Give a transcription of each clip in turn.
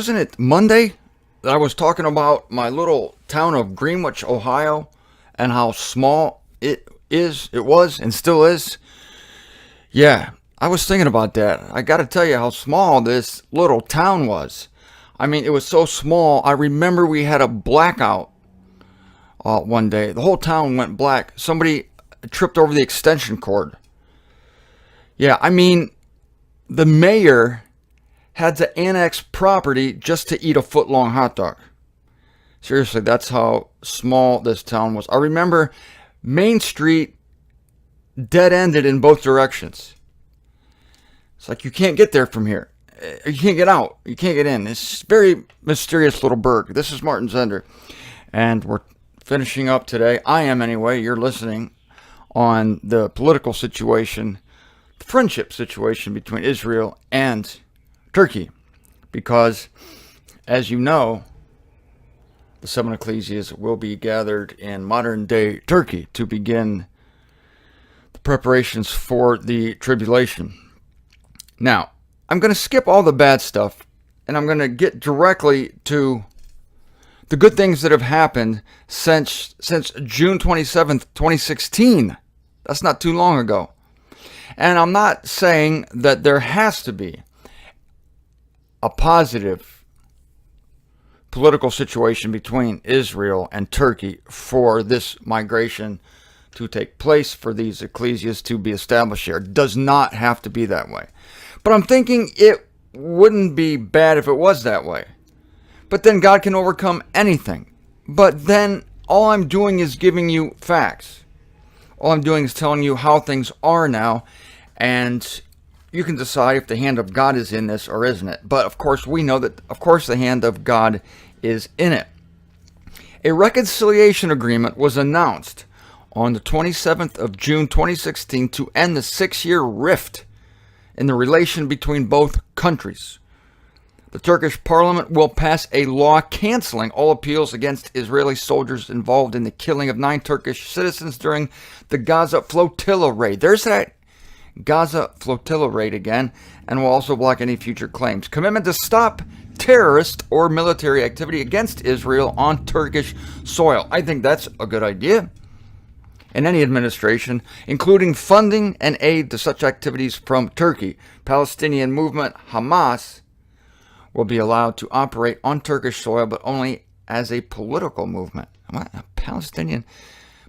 wasn't it Monday that I was talking about my little town of Greenwich, Ohio, and how small it was, and still is? Yeah, I was thinking about that. I got to tell you how small this little town was. I mean, it was so small. I remember we had a blackout one day. The whole town went black. Somebody tripped over the extension cord. Yeah, I mean, the mayor had to annex property just to eat a foot-long hot dog. Seriously, that's how small this town was. I remember Main Street dead-ended in both directions. It's like you can't get there from here. You can't get out. You can't get in. It's a very mysterious little burg. This is Martin Zender, and we're finishing up today. I am anyway. You're listening on the political situation, the friendship situation between Israel and Turkey, because, as you know, the seven ecclesias will be gathered in modern-day Turkey to begin the preparations for the tribulation. Now, I'm going to skip all the bad stuff, and I'm going to get directly to the good things that have happened since June 27th, 2016. That's not too long ago. And I'm not saying that there has to be a positive political situation between Israel and Turkey for this migration to take place, for these ecclesias to be established here. It does not have to be that way. But I'm thinking it wouldn't be bad if it was that way. But then God can overcome anything. But then all I'm doing is giving you facts. All I'm doing is telling you how things are now, and you can decide if the hand of God is in this or isn't it. But of course, we know that, of course, the hand of God is in it. A reconciliation agreement was announced on the 27th of June 2016 to end the 6-year rift in the relation between both countries. The Turkish parliament will pass a law canceling all appeals against Israeli soldiers involved in the killing of 9 Turkish citizens during the Gaza flotilla raid. There's that Gaza flotilla raid again, and will also block any future claims. Commitment to stop terrorist or military activity against Israel on Turkish soil. I think that's a good idea. In any administration, including funding and aid to such activities from Turkey. Palestinian movement Hamas will be allowed to operate on Turkish soil, but only as a political movement. What? A Palestinian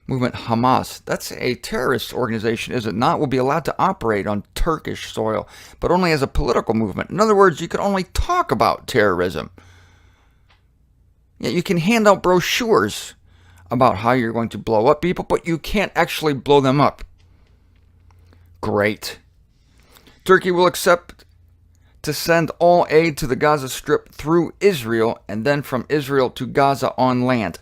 movement Hamas, that's a terrorist organization, is it not? Will be allowed to operate on Turkish soil, but only as a political movement. In other words, you can only talk about terrorism. Yeah, you can hand out brochures about how you're going to blow up people, but you can't actually blow them up. Great. Turkey will accept to send all aid to the Gaza Strip through Israel, and then from Israel to Gaza on land.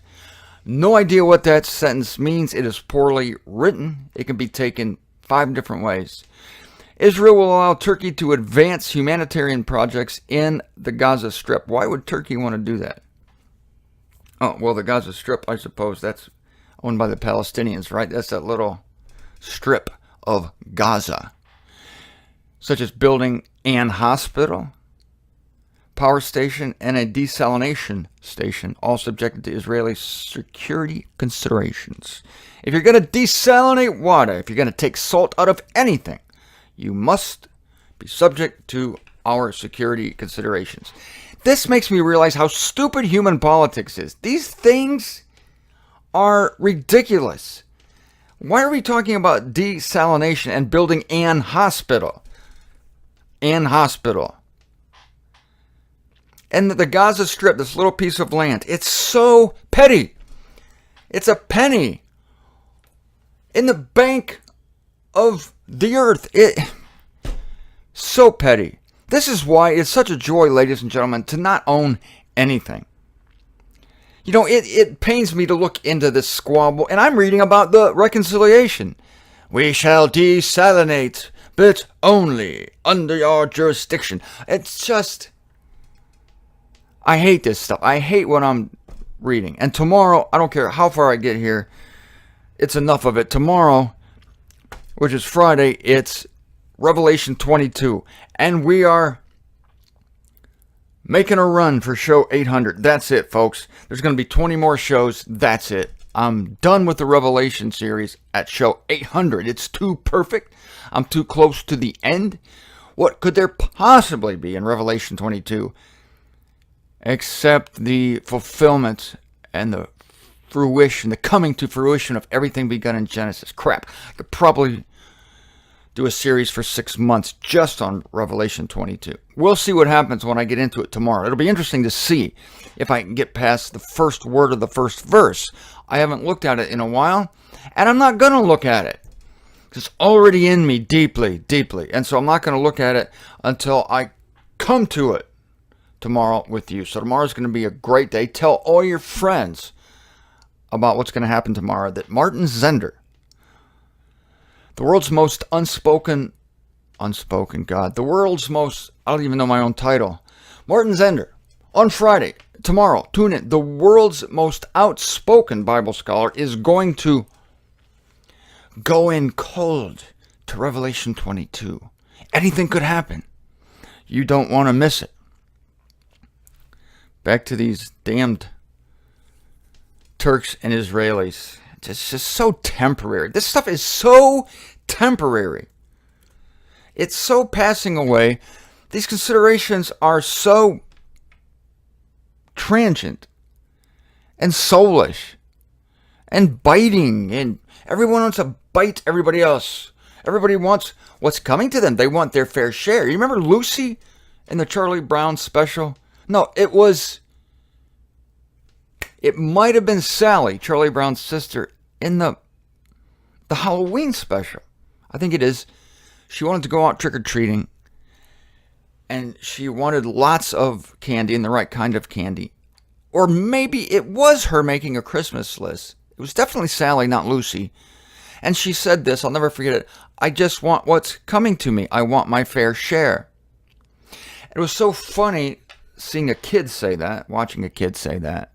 No idea what that sentence means. It is poorly written. It can be taken 5 different ways. Israel will allow Turkey to advance humanitarian projects in the Gaza Strip. Why would Turkey want to do that? Oh, well, the Gaza Strip, I suppose, that's owned by the Palestinians, right? That's that little strip of Gaza. Such as building an hospital, power station, and a desalination station, all subjected to Israeli security considerations. If you're going to desalinate water, if you're going to take salt out of anything, you must be subject to our security considerations. This makes me realize how stupid human politics is. These things are ridiculous. Why are we talking about desalination and building an hospital? An hospital. And the Gaza Strip, this little piece of land, it's so petty. It's a penny in the bank of the earth. So petty. This is why it's such a joy, ladies and gentlemen, to not own anything. You know, it pains me to look into this squabble, and I'm reading about the reconciliation. We shall desalinate, but only under your jurisdiction. It's just, I hate this stuff. I hate what I'm reading. And tomorrow, I don't care how far I get here, it's enough of it. Tomorrow, which is Friday, it's Revelation 22. And we are Making a run for show 800. That's it, folks. There's going to be 20 more shows. That's it. I'm done with the Revelation series at show 800. It's too perfect. I'm too close to the end. What could there possibly be in Revelation 22 except the fulfillment and the fruition, the coming to fruition of everything begun in Genesis? Crap. I could probably do a series for 6 months just on Revelation 22. We'll see what happens when I get into it tomorrow. It'll be interesting to see if I can get past the first word of the first verse. I haven't looked at it in a while, and I'm not going to look at it. It's already in me deeply, deeply. And so I'm not going to look at it until I come to it tomorrow with you. So tomorrow's going to be a great day. Tell all your friends about what's going to happen tomorrow, that Martin Zender, the world's most unspoken God, the world's most, I don't even know my own title, Martin Zender, on Friday, tomorrow, tune in, the world's most outspoken Bible scholar is going to go in cold to Revelation 22. Anything could happen. You don't want to miss it. Back to these damned Turks and Israelis. It's just so temporary. This stuff is so temporary. It's so passing away. These considerations are so transient and soulish and biting, and everyone wants to bite everybody else. Everybody wants what's coming to them. They want their fair share. You remember Lucy in the Charlie Brown special? No, it might have been Sally, Charlie Brown's sister, in the Halloween special. I think it is. She wanted to go out trick-or-treating, and she wanted lots of candy and the right kind of candy. Or maybe it was her making a Christmas list. It was definitely Sally, not Lucy. And she said this, I'll never forget it, I just want what's coming to me. I want my fair share. It was so funny seeing a kid say that, watching a kid say that.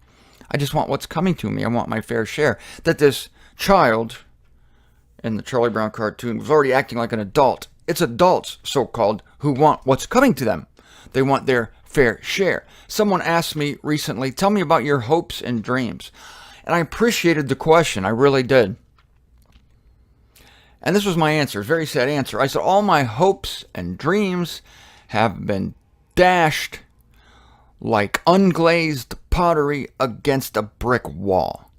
I just want what's coming to me. I want my fair share. That this child in the Charlie Brown cartoon was already acting like an adult. It's adults, so-called, who want what's coming to them. They want their fair share. Someone asked me recently, tell me about your hopes and dreams. And I appreciated the question. I really did. And this was my answer. Very sad answer. I said, all my hopes and dreams have been dashed like unglazed pottery against a brick wall.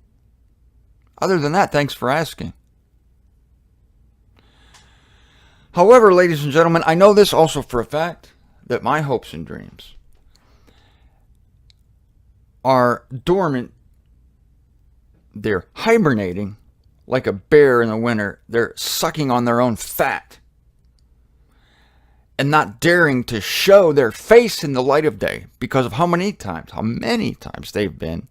Other than that, thanks for asking. However, ladies and gentlemen, I know this also for a fact, that my hopes and dreams are dormant. They're hibernating like a bear in the winter. They're sucking on their own fat and not daring to show their face in the light of day because of how many times they've been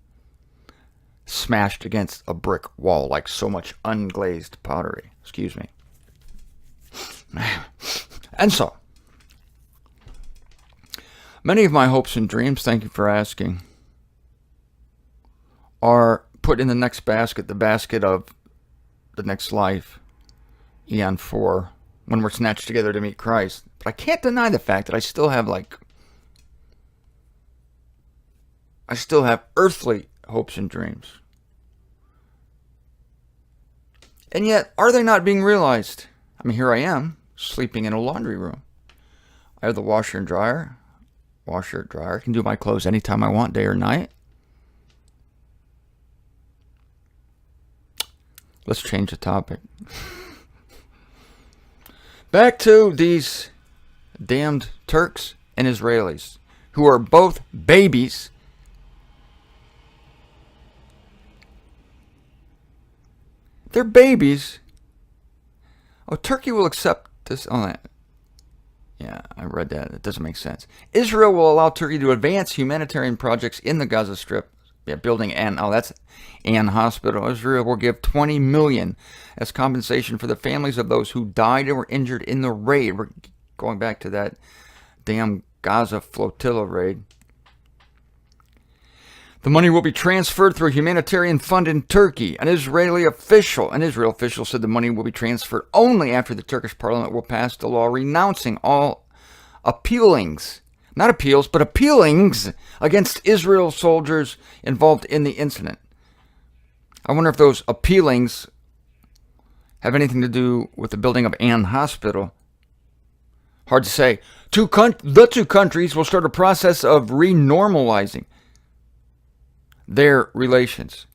smashed against a brick wall like so much unglazed pottery. Excuse me. And so, many of my hopes and dreams, thank you for asking, are put in the next basket, the basket of the next life, Eon 4, when we're snatched together to meet Christ. But I can't deny the fact that I still have earthly hopes and dreams. And yet, are they not being realized? I mean, here I am, sleeping in a laundry room. I have the washer and dryer. Washer, dryer. I can do my clothes anytime I want, day or night. Let's change the topic. Back to these damned Turks and Israelis, who are both babies. They're babies. Oh, Turkey will accept this. Oh, yeah, I read that. It doesn't make sense. Israel will allow Turkey to advance humanitarian projects in the Gaza Strip. Yeah, building that's An Hospital. Israel will give $20 million as compensation for the families of those who died and were injured in the raid. We're going back to that damn Gaza flotilla raid. The money will be transferred through a humanitarian fund in Turkey. An Israel official said the money will be transferred only after the Turkish parliament will pass the law renouncing all appealings. not appeals, but appealings against Israel soldiers involved in the incident. I wonder if those appealings have anything to do with the building of Ann Hospital. Hard to say. The two countries will start a process of renormalizing their relations.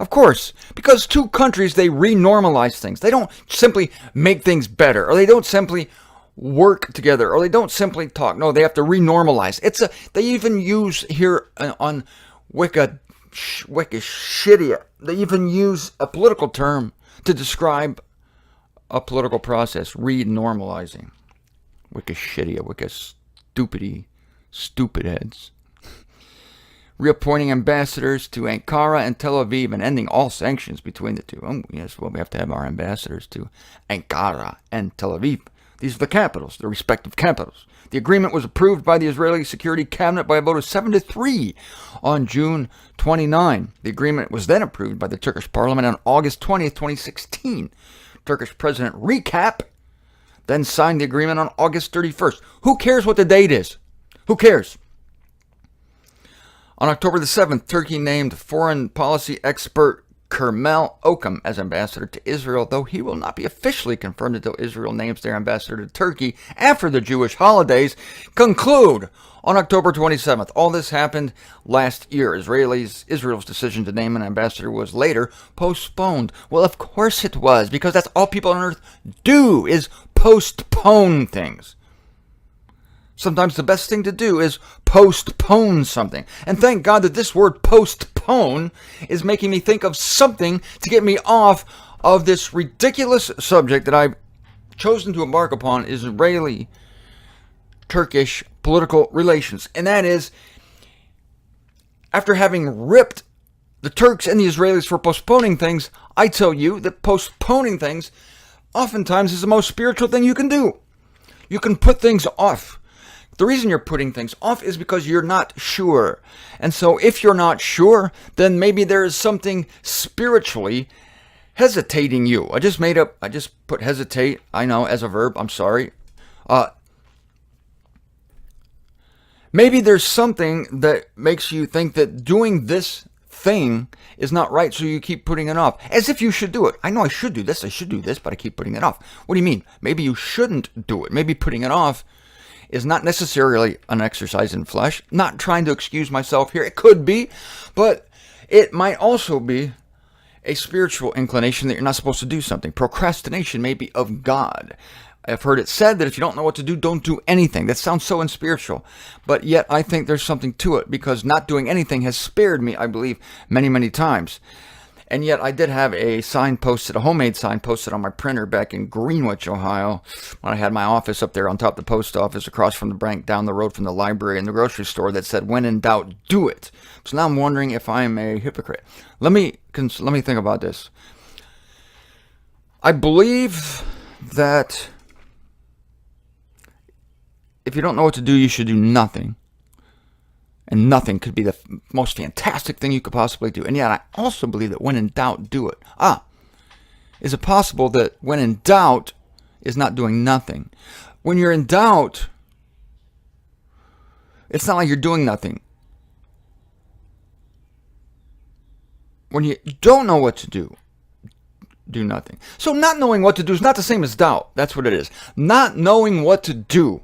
Of course, because two countries, they renormalize things. They don't simply make things better, or they don't simply work together, or they don't simply talk. No, they have to renormalize. They even use here on Wikipedia, they even use a political term to describe a political process, renormalizing. Wikipedia, stupid heads. Reappointing ambassadors to Ankara and Tel Aviv and ending all sanctions between the two. Oh, yes, well, we have to have our ambassadors to Ankara and Tel Aviv. These are the capitals, the respective capitals. The agreement was approved by the Israeli Security Cabinet by a vote of 7-3 on June 29. The agreement was then approved by the Turkish Parliament on August 20th, 2016. Turkish President Recap then signed the agreement on August 31st. Who cares what the date is? Who cares? On October the 7th, Turkey named foreign policy expert Kermel Okum as ambassador to Israel, though he will not be officially confirmed until Israel names their ambassador to Turkey after the Jewish holidays conclude on October 27th. All this happened last year. Israel's decision to name an ambassador was later postponed. Well, of course it was, because that's all people on earth do, is postpone things. Sometimes the best thing to do is postpone something. And thank God that this word postpone is making me think of something to get me off of this ridiculous subject that I've chosen to embark upon, Israeli-Turkish political relations. And that is, after having ripped the Turks and the Israelis for postponing things, I tell you that postponing things oftentimes is the most spiritual thing you can do. You can put things off. The reason you're putting things off is because you're not sure. And so if you're not sure, then maybe there is something spiritually hesitating you. I just put hesitate, I know, as a verb. I'm sorry. Maybe there's something that makes you think that doing this thing is not right, so you keep putting it off. As if you should do it. I know I should do this, but I keep putting it off. What do you mean? Maybe you shouldn't do it. Maybe putting it off is not necessarily an exercise in flesh. Not trying to excuse myself here. It could be, but it might also be a spiritual inclination that you're not supposed to do something. Procrastination may be of God. I've heard it said that if you don't know what to do, don't do anything. That sounds so unspiritual, but yet I think there's something to it, because not doing anything has spared me, I believe, many, many times. And yet I did have a homemade sign posted on my printer back in Greenwich, Ohio, when I had my office up there on top of the post office, across from the bank, down the road from the library and the grocery store, that said, "When in doubt, do it." So now I'm wondering if I'm a hypocrite. Let me think about this. I believe that if you don't know what to do, you should do nothing. And nothing could be the most fantastic thing you could possibly do. And yet I also believe that when in doubt, do it. Is it possible that when in doubt is not doing nothing? When you're in doubt, it's not like you're doing nothing. When you don't know what to do, do nothing. So not knowing what to do is not the same as doubt. That's what it is. Not knowing what to do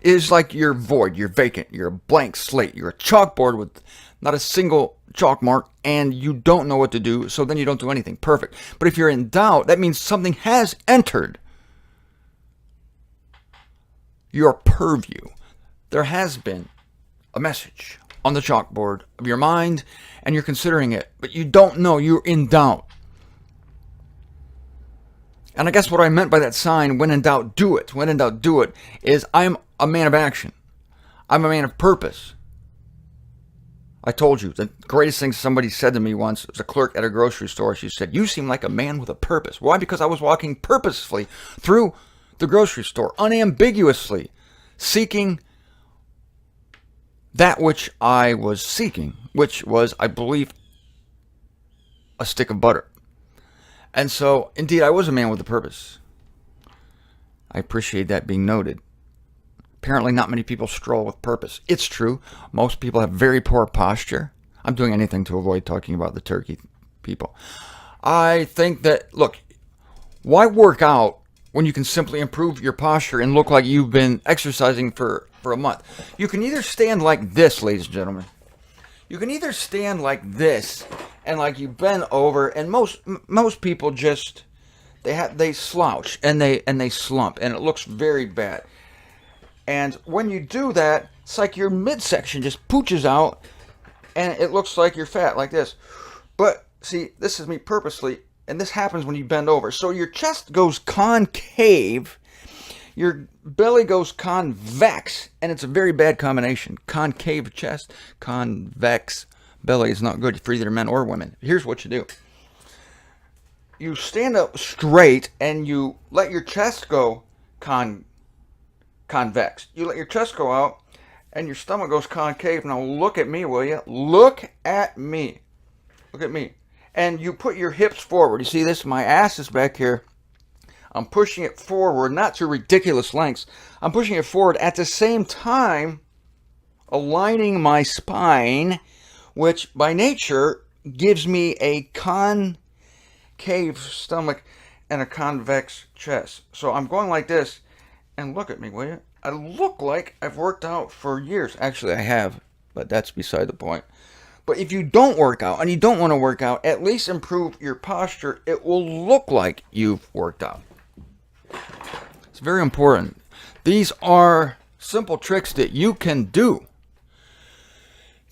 is like you're void, you're vacant, you're a blank slate, you're a chalkboard with not a single chalk mark, and you don't know what to do, so then you don't do anything. Perfect. But if you're in doubt, that means something has entered your purview. There has been a message on the chalkboard of your mind, and you're considering it, but you don't know, you're in doubt. And I guess what I meant by that sign, "When in doubt, do it," when in doubt, do it, is I'm a man of action. I'm a man of purpose. I told you, the greatest thing somebody said to me once was a clerk at a grocery store. She said, "You seem like a man with a purpose." Why? Because I was walking purposefully through the grocery store, unambiguously, seeking that which I was seeking, which was, I believe, a stick of butter. And so, indeed, I was a man with a purpose. I appreciate that being noted. Apparently not many people stroll with purpose. It's true. Most people have very poor posture. I'm doing anything to avoid talking about the turkey people. I think that, look, why work out when you can simply improve your posture and look like you've been exercising for a month? You can either stand like this, ladies and gentlemen. You can either stand like this and like you bend over, and most people just they slouch and they slump, and it looks very bad. And when you do that, it's like your midsection just pooches out, and it looks like you're fat, like this. But see, this is me purposely, and this happens when you bend over. So your chest goes concave, your belly goes convex, and it's a very bad combination. Concave chest, convex belly is not good for either men or women. Here's what you do. You stand up straight, and you let your chest go convex. You let your chest go out, and your stomach goes concave. Now look at me, will you? Look at me. Look at me. And you put your hips forward. You see this? My ass is back here. I'm pushing it forward, not to ridiculous lengths. I'm pushing it forward at the same time aligning my spine, which by nature gives me a concave stomach and a convex chest. So I'm going like this, and look at me, will you? I look like I've worked out for years. Actually, I have, but that's beside the point. But if you don't work out, and you don't want to work out, at least improve your posture. It will look like you've worked out. It's very important. These are simple tricks that you can do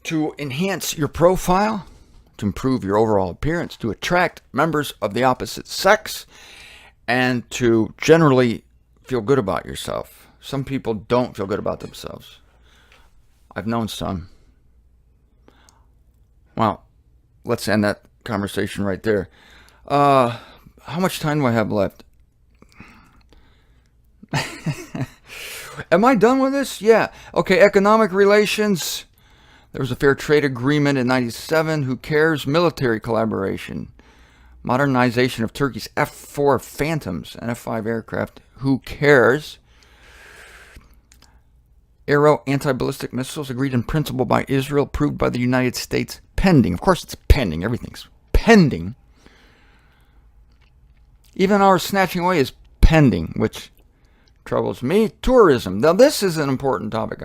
to enhance your profile, to improve your overall appearance, to attract members of the opposite sex, and to generally feel good about yourself. Some people don't feel good about themselves. I've known some. Well, let's end that conversation right there. How much time do I have left? Am I done with this? Yeah. Okay, economic relations. There was a fair trade agreement in 97. Who cares? Military collaboration. Modernization of Turkey's F-4 Phantoms and F-5 aircraft. Who cares? Aero anti-ballistic missiles agreed in principle by Israel, approved by the United States, pending. Of course it's pending. Everything's pending. Even our snatching away is pending, which troubles me. Tourism. Now this is an important topic.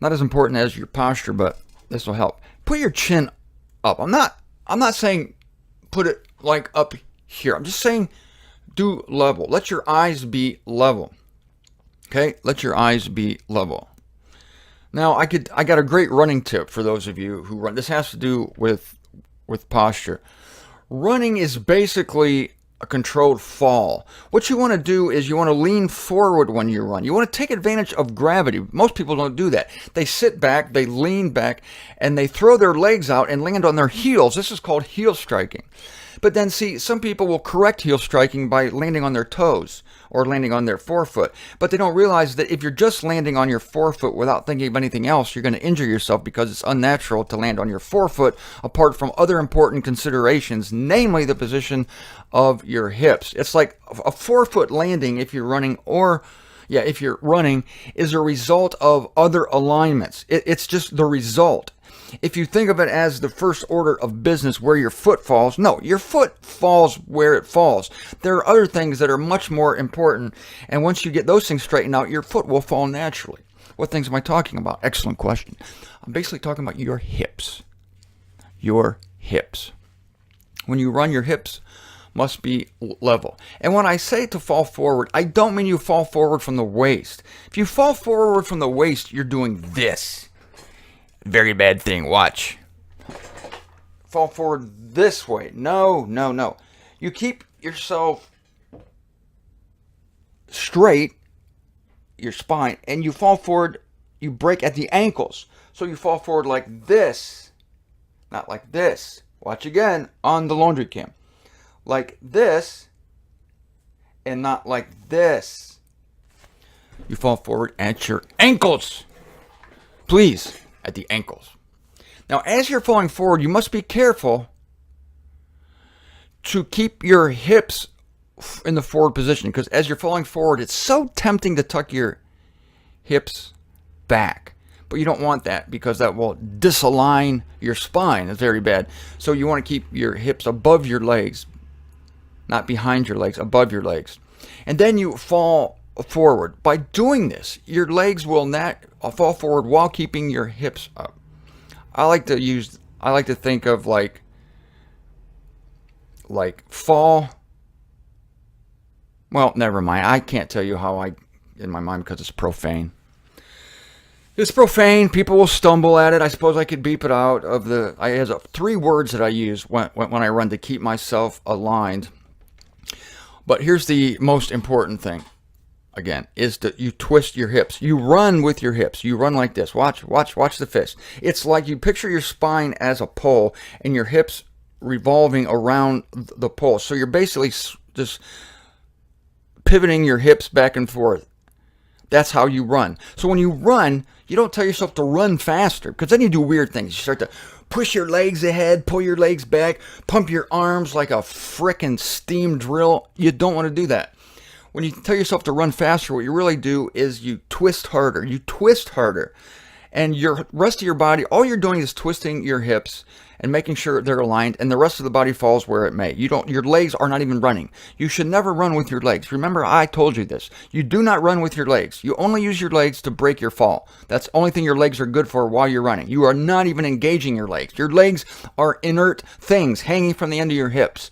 Not as important as your posture, but this will help. Put your chin up. I'm not saying put it like up here. I'm just saying do level. Let your eyes be level. Okay? Let your eyes be level. Now, I got a great running tip for those of you who run. This has to do with posture. Running is basically a controlled fall. What you want to do is you want to lean forward when you run. You want to take advantage of gravity. Most people don't do that. They sit back, they lean back, and they throw their legs out and land on their heels. This is called heel striking. But then, see, some people will correct heel striking by landing on their toes or landing on their forefoot. But they don't realize that if you're just landing on your forefoot without thinking of anything else, you're going to injure yourself because it's unnatural to land on your forefoot apart from other important considerations, namely the position of your hips. It's like a forefoot landing if you're running is a result of other alignments. It's just the result. If you think of it as the first order of business where your foot falls, no, your foot falls where it falls. There are other things that are much more important, and once you get those things straightened out, your foot will fall naturally. What things am I talking about? Excellent question. I'm basically talking about your hips. Your hips. When you run, your hips must be level. And when I say to fall forward, I don't mean you fall forward from the waist. If you fall forward from the waist, you're doing this. Very bad thing. Watch. Fall forward this way. No. You keep yourself straight, your spine, and you fall forward, you break at the ankles. So you fall forward like this, not like this. Watch again on the laundry cam. Like this, and not like this. You fall forward at your ankles. Please. At the ankles. Now, as you're falling forward, you must be careful to keep your hips in the forward position, because as you're falling forward, it's so tempting to tuck your hips back. But you don't want that because that will disalign your spine. It's very bad. So you want to keep your hips above your legs, not behind your legs, above your legs. And then you fall forward. By doing this, your legs will not fall forward while keeping your hips up. I like to think of like fall. Well, never mind. I can't tell you how in my mind, because it's profane. It's profane. People will stumble at it. I suppose I could beep it out. I have 3 words that I use when I run to keep myself aligned. But here's the most important thing, again, is that you twist your hips. You run with your hips. You run like this. Watch the fist. It's like you picture your spine as a pole and your hips revolving around the pole. So you're basically just pivoting your hips back and forth. That's how you run. So when you run, you don't tell yourself to run faster, because then you do weird things. You start to push your legs ahead, pull your legs back, pump your arms like a frickin' steam drill. You don't want to do that. When you tell yourself to run faster, what you really do is you twist harder. You twist harder. And your rest of your body, all you're doing is twisting your hips and making sure they're aligned, and the rest of the body falls where it may. Your legs are not even running. You should never run with your legs. Remember, I told you this. You do not run with your legs. You only use your legs to break your fall. That's the only thing your legs are good for while you're running. You are not even engaging your legs. Your legs are inert things hanging from the end of your hips.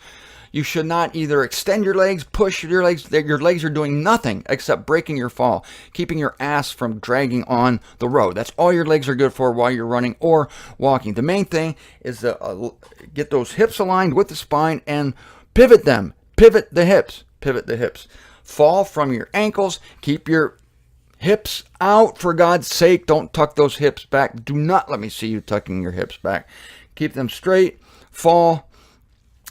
You should not either extend your legs, push your legs. Your legs are doing nothing except breaking your fall, keeping your ass from dragging on the road. That's all your legs are good for while you're running or walking. The main thing is to get those hips aligned with the spine and pivot them. Pivot the hips. Pivot the hips. Fall from your ankles. Keep your hips out, for God's sake. Don't tuck those hips back. Do not let me see you tucking your hips back. Keep them straight. Fall.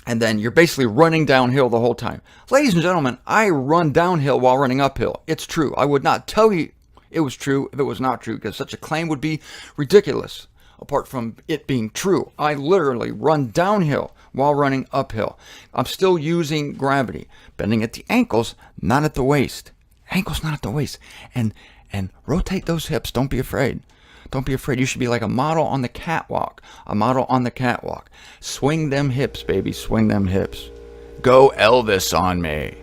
And then you're basically running downhill the whole time. Ladies and gentlemen, I run downhill while running uphill. It's true. I would not tell you it was true if it was not true, because such a claim would be ridiculous, apart from it being true. I literally run downhill while running uphill. I'm still using gravity, bending at the ankles, not at the waist. Ankles, not at the waist. And rotate those hips. Don't be afraid. Don't be afraid. You should be like a model on the catwalk. A model on the catwalk. Swing them hips, baby. Swing them hips. Go Elvis on me.